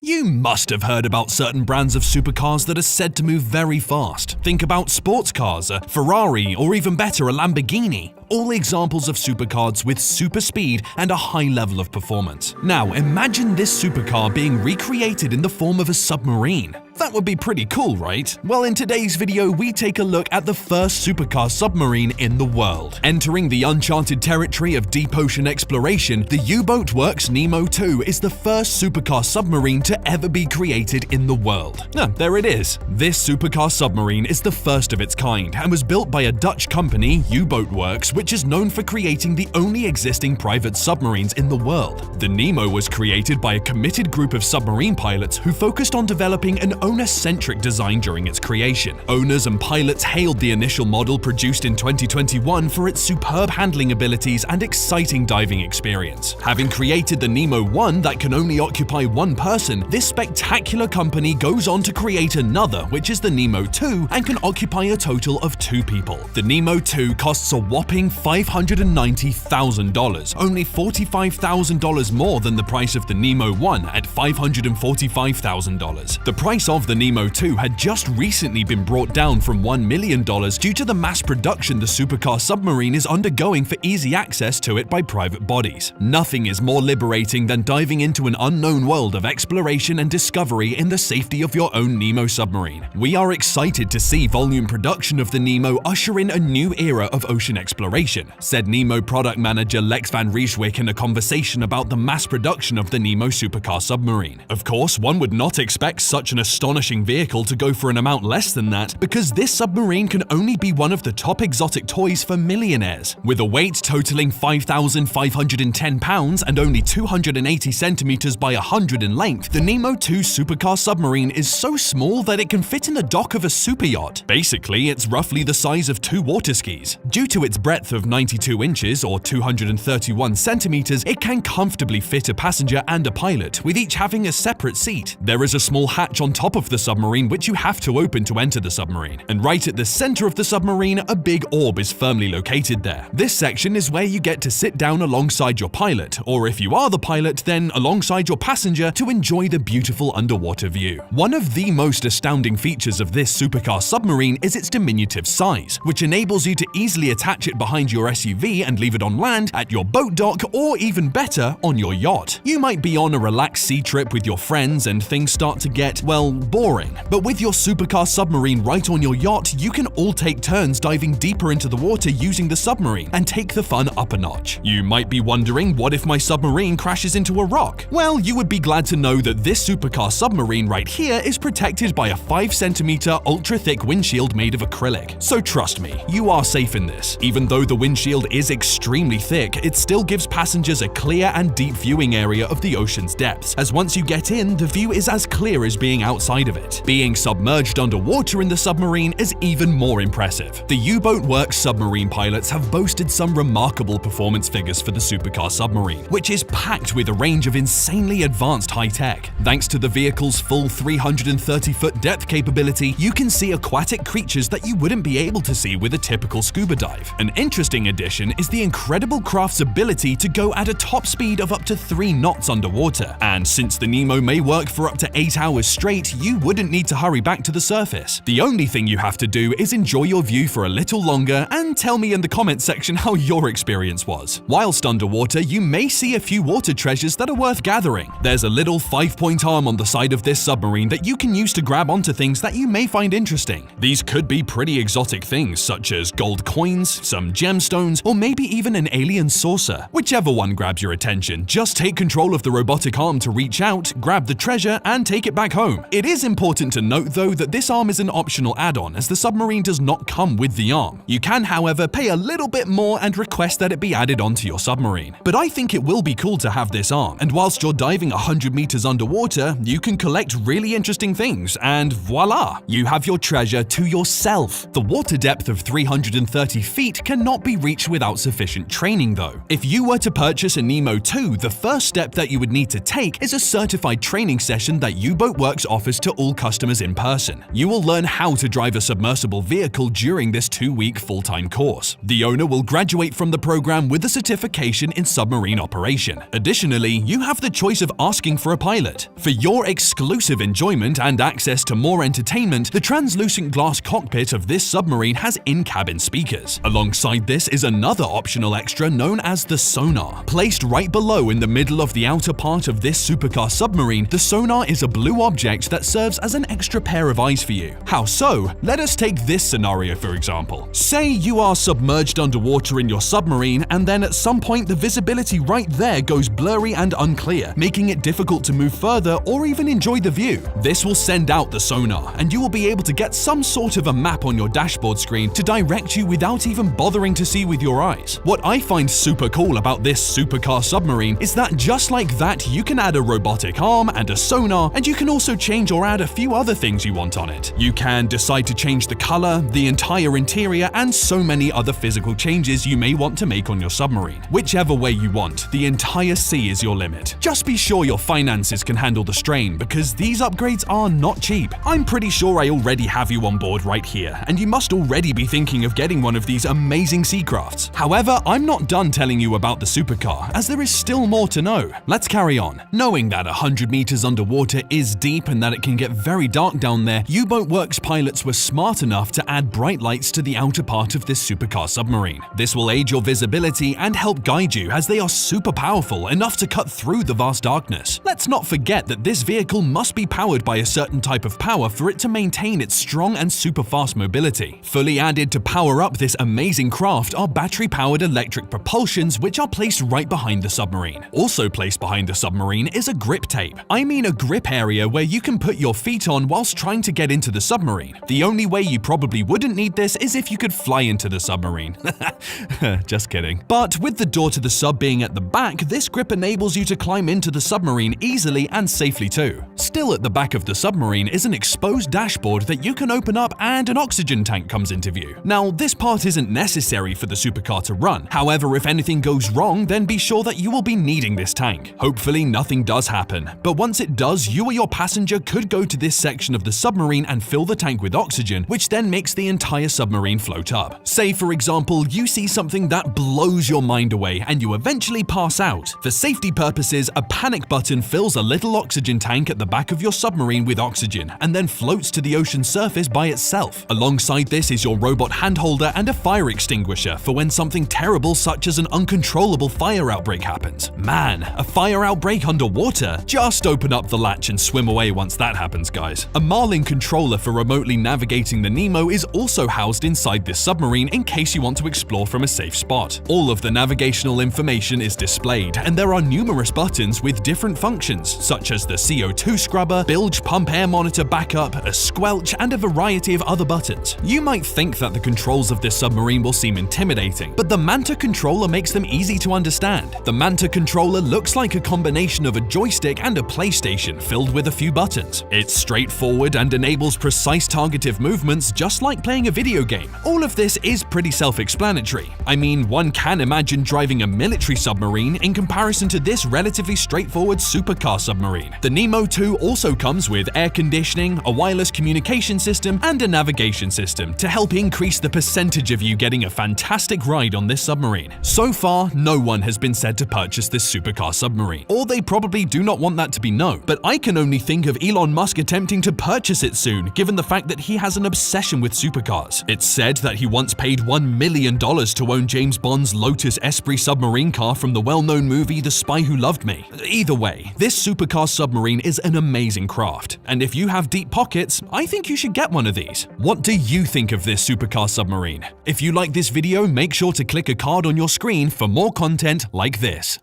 You must have heard about certain brands of supercars that are said to move very fast. Think about sports cars, a Ferrari, or even better, a Lamborghini. All examples of supercars with super speed and a high level of performance. Now, imagine this supercar being recreated in the form of a submarine. That would be pretty cool, right? Well, in today's video, we take a look at the first supercar submarine in the world. Entering the uncharted territory of deep ocean exploration, the U-Boat Works Nemo 2 is the first supercar submarine to ever be created in the world. There it is. This supercar submarine is the first of its kind and was built by a Dutch company, U-Boat Works, which is known for creating the only existing private submarines in the world. The Nemo was created by a committed group of submarine pilots who focused on developing an owner-centric design during its creation. Owners and pilots hailed the initial model produced in 2021 for its superb handling abilities and exciting diving experience. Having created the Nemo 1 that can only occupy one person, this spectacular company goes on to create another, which is the Nemo 2, and can occupy a total of 2 people. The Nemo 2 costs a whopping $590,000, only $45,000 more than the price of the Nemo 1 at $545,000. The price of the Nemo 2 had just recently been brought down from $1 million due to the mass production the supercar submarine is undergoing for easy access to it by private bodies. Nothing is more liberating than diving into an unknown world of exploration and discovery in the safety of your own Nemo submarine. We are excited to see volume production of the Nemo usher in a new era of ocean exploration, said Nemo product manager Lex van Rieswyk in a conversation about the mass production of the Nemo supercar submarine. Of course, one would not expect such an astonishing vehicle to go for an amount less than that, because this submarine can only be one of the top exotic toys for millionaires. With a weight totaling 5,510 pounds and only 280 centimeters by 100 in length, the Nemo 2 supercar submarine is so small that it can fit in the dock of a super yacht. Basically, it's roughly the size of 2 water skis. Due to its breadth of 92 inches or 231 centimeters, it can comfortably fit a passenger and a pilot, with each having a separate seat. There is a small hatch on top of the submarine which you have to open to enter the submarine. And right at the center of the submarine, a big orb is firmly located there. This section is where you get to sit down alongside your pilot, or if you are the pilot, then alongside your passenger to enjoy the beautiful underwater view. One of the most astounding features of this supercar submarine is its diminutive size, which enables you to easily attach it behind your SUV and leave it on land, at your boat dock, or even better, on your yacht. You might be on a relaxed sea trip with your friends and things start to get, well, boring. But with your supercar submarine right on your yacht, you can all take turns diving deeper into the water using the submarine and take the fun up a notch. You might be wondering, what if my submarine crashes into a rock? Well, you would be glad to know that this supercar submarine right here is protected by a 5cm ultra-thick windshield made of acrylic. So trust me, you are safe in this. Even though the windshield is extremely thick, it still gives passengers a clear and deep viewing area of the ocean's depths, as once you get in, the view is as clear as being outside of it. Being submerged underwater in the submarine is even more impressive. The U-Boat Works submarine pilots have boasted some remarkable performance figures for the supercar submarine, which is packed with a range of insanely advanced high-tech. Thanks to the vehicle's full 330-foot depth capability, you can see aquatic creatures that you wouldn't be able to see with a typical scuba dive. An interesting addition is the incredible craft's ability to go at a top speed of up to 3 knots underwater. And since the Nemo may work for up to 8 hours straight, you wouldn't need to hurry back to the surface. The only thing you have to do is enjoy your view for a little longer and tell me in the comments section how your experience was. Whilst underwater, you may see a few water treasures that are worth gathering. There's a little 5-point arm on the side of this submarine that you can use to grab onto things that you may find interesting. These could be pretty exotic things such as gold coins, some gemstones, or maybe even an alien saucer. Whichever one grabs your attention, just take control of the robotic arm to reach out, grab the treasure, and take it back home. It is important to note though that this arm is an optional add-on, as the submarine does not come with the arm. You can, however, pay a little bit more and request that it be added onto your submarine. But I think it will be cool to have this arm, and whilst you're diving 100 meters underwater, you can collect really interesting things, and voila! You have your treasure to yourself. The water depth of 330 feet cannot cannot be reached without sufficient training though. If you were to purchase a Nemo 2, the first step that you would need to take is a certified training session that U-Boat Works offers to all customers in person. You will learn how to drive a submersible vehicle during this 2-week full-time course. The owner will graduate from the program with a certification in submarine operation. Additionally, you have the choice of asking for a pilot. For your exclusive enjoyment and access to more entertainment, the translucent glass cockpit of this submarine has in-cabin speakers. Alongside this is another optional extra known as the sonar. Placed right below in the middle of the outer part of this supercar submarine, the sonar is a blue object that serves as an extra pair of eyes for you. How so? Let us take this scenario for example. Say you are submerged underwater in your submarine and then at some point the visibility right there goes blurry and unclear, making it difficult to move further or even enjoy the view. This will send out the sonar and you will be able to get some sort of a map on your dashboard screen to direct you without even bothering to see with your eyes. What I find super cool about this supercar submarine is that just like that, you can add a robotic arm and a sonar, and you can also change or add a few other things you want on it. You can decide to change the color, the entire interior, and so many other physical changes you may want to make on your submarine. Whichever way you want, the entire sea is your limit. Just be sure your finances can handle the strain, because these upgrades are not cheap. I'm pretty sure I already have you on board right here, and you must already be thinking of getting one of these amazing sea crafts. However, I'm not done telling you about the supercar, as there is still more to know. Let's carry on. Knowing that 100 meters underwater is deep and that it can get very dark down there, U-Boat Works pilots were smart enough to add bright lights to the outer part of this supercar submarine. This will aid your visibility and help guide you, as they are super powerful enough to cut through the vast darkness. Let's not forget that this vehicle must be powered by a certain type of power for it to maintain its strong and super fast mobility. Fully added to power up this amazing craft are battery-powered electric propulsions, which are placed right behind the submarine. Also placed behind the submarine is a grip tape. I mean a grip area where you can put your feet on whilst trying to get into the submarine. The only way you probably wouldn't need this is if you could fly into the submarine. Just kidding. But with the door to the sub being at the back, this grip enables you to climb into the submarine easily and safely too. Still at the back of the submarine is an exposed dashboard that you can open up, and an oxygen tank comes into view. Now, this part isn't necessary for the supercar to run. However, if anything goes wrong, then be sure that you will be needing this tank. Hopefully nothing does happen, but once it does, you or your passenger could go to this section of the submarine and fill the tank with oxygen, which then makes the entire submarine float up. Say, for example, you see something that blows your mind away and you eventually pass out. For safety purposes, a panic button fills a little oxygen tank at the back of your submarine with oxygen and then floats to the ocean surface by itself. Alongside this is your robot handholder and a fire extinguisher for when something terrible such as an uncontrollable fire outbreak happens. Man, a fire outbreak underwater? Just open up the latch and swim away once that happens, guys. A Marlin controller for remotely navigating the Nemo is also housed inside this submarine in case you want to explore from a safe spot. All of the navigational information is displayed, and there are numerous buttons with different functions, such as the CO2 scrubber, bilge pump air monitor backup, a squelch, and a variety of other buttons. You might think that the controls of this submarine will seem intimidating, but the Manta controller makes them easy to understand. The Manta controller looks like a combination of a joystick and a PlayStation filled with a few buttons. It's straightforward and enables precise targetive movements just like playing a video game. All of this is pretty self-explanatory. I mean, one can imagine driving a military submarine in comparison to this relatively straightforward supercar submarine. The Nemo 2 also comes with air conditioning, a wireless communication system, and a navigation system to help increase the percentage of you getting a fantastic ride on this submarine. So far, no one has been said to purchase this supercar submarine, or they probably do not want that to be known, but I can only think of Elon Musk attempting to purchase it soon, given the fact that he has an obsession with supercars. It's said that he once paid $1 million to own James Bond's Lotus Esprit submarine car from the well-known movie The Spy Who Loved Me. Either way, this supercar submarine is an amazing craft, and if you have deep pockets, I think you should get one of these. What do you think of this supercar submarine? If you like this video, make sure to click a card on your screen for more content like this.